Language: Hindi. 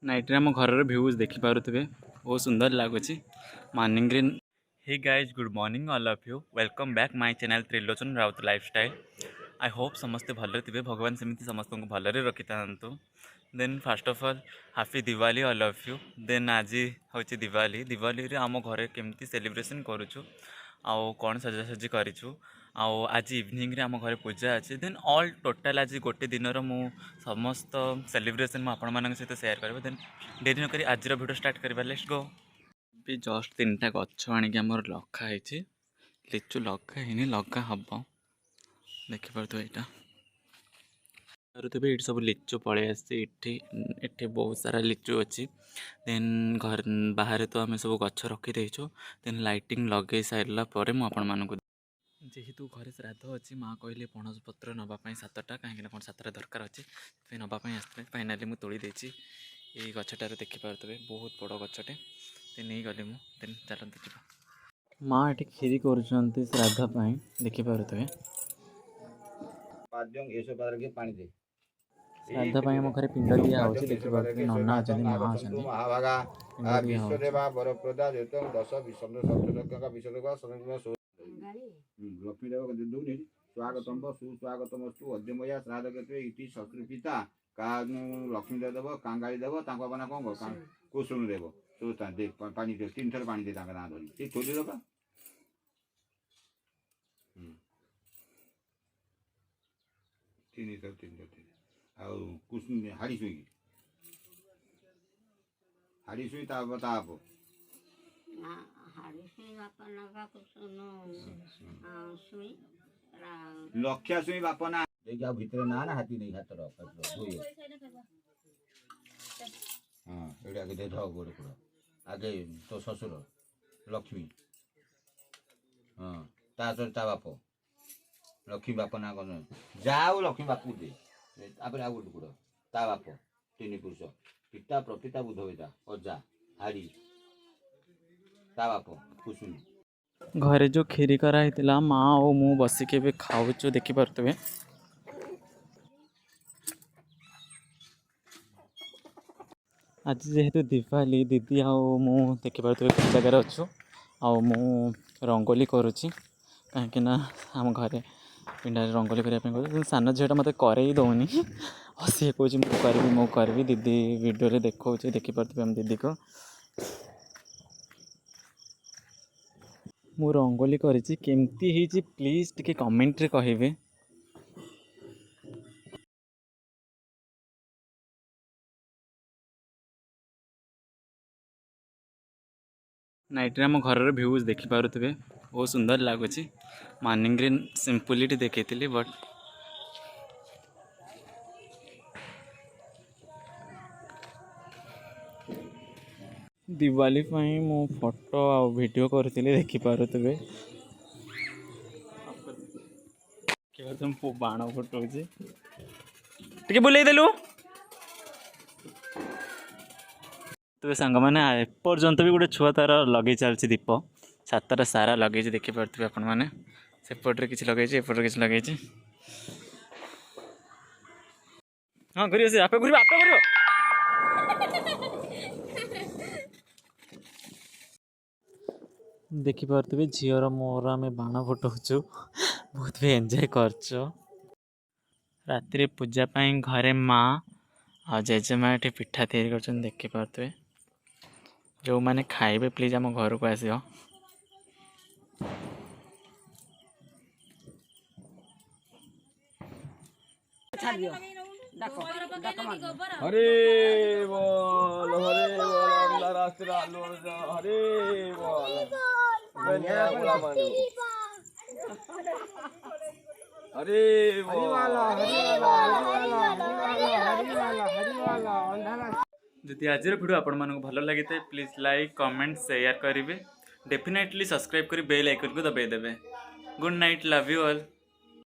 नाइट आम घर भ्यूज देखिपे बहुत सुंदर लगुच मॉर्निंग रे। Hey guys good morning all of you welcome back my channel Trilochan Raut lifestyle. I hope समस्ते भल थे भगवान सेमती समस्त को भलरे रखी था। Then first of all happy Diwali all of you. Then आज हूँ दिवाली दिवाली आम घर केमती सेलिब्रेशन करूँ आउ कौन सजासजी करूँ आउ आज इवनिंग रे आम घर पूजा अच्छे। देन ऑल टोटाल आज गोटे दिन मु समस्त सेलिब्रेशन मुझे आपण सहित शेयर करें। देन डेरी नक आज वीडियो स्टार्ट करवा लेट्स गो। भी जस्ट 3टा गछ आमर लखाई लिचु लखाही लगा हम देखिपे यहाँ ये सब लिचु पड़े आसे बहुत सारा लिचु अच्छी। देन घर बाहर तो आम सब गछ रखीदेचु। देन लाइटिंग लगे सारा पर मुझे जेहेतु घरे श्राद्ध अच्छी माँ कहले पणस पत्र नापी 7टा कहीं कौन 7टा दरकार अच्छे नापी आसते फाइनाली मुझे तोड़ी देती ये गछटार देखिपे बहुत बड़ गछटे। नहीं गली मुझे चल देखा माँ ये खीरी कर श्राद्ध देखिपे श्राद्ध आम घर पिंड दिया देखिए नना अच्छा माँ अच्छा लक्ष्मीदेव दूनी स्वागतम सुस्वागतम अस्तु अद्यमया श्राद्ध क्षेत्रे इति संस्कृतिता का लक्ष्मीदेव देव कांगाली देव अपना कौन कुसुम देव तो दे पानी दे 3 थर पानी दे ना धरी ये छोड़ी लगा तीन थर आ कुसुम हाड़ी सुई ताप लक्ष्या सुई बापना भितर ना ना हाथी नहीं हाथ हाँ ये आगे दे गोड़ पूरा आगे तो ससुर लक्ष्मी हाँ ता बाप लक्ष्मी बाप ना कौन जाओ लक्ष्मी बापू दे आप गोटे गुड़ ता बाप 3 पुरुष पिता प्रपिता बुधविता अजा हाड़ी बाप कुसुम घरे जो खीरी कराई माँ और मु बसिके भी खाऊँ देखिपे। आज जेहेतु दिवाली दीदी मु देखिपे जगार अच्छु मु रंगोली करुच्ची कहीं आम घरे पिंडा रंगोली करने सान झीटा मत करई दौनी सी कौन मुझे दीदी वीडियो देखा देखिपे आम दीदी को मु रंगोली करिछि केमती हिची प्लीज टिके कमेंट रे कहिबे। नाइट आम घर भ्यूज देखिपे बहुत सुंदर लगुच मॉर्निंग रे सिंपलिटी देखी बट दिवाली मो फोटो आ वीडियो करी देखिपे बाण फुटाऊ टे बुले देलु तेज सांग मैंने एपर्यंत भी गोटे छुआ तार लगे चलती दीप 7टा सारा लगे देखिपे आपण मैंने सेपटे किसी लगे एपटे किसी लगे हाँ कर आपे कर देखिपे झीर मोर आम बाण फुटाऊ बहुत भी एंजॉय कर राति पूजापाई घरे माँ आ जेजेमा ये पिठा तैयारी कर देखिपे जो मैंने खाइबे प्लीज आम घर को आस हरे बोल हरे बोल जदि आज वीडियो आपण भल लगी प्लीज लाइक कमेंट शेयर करेंगे डेफिनेटली सब्सक्राइब कर बेल आइकन को दबाई देवे। Good night love you all.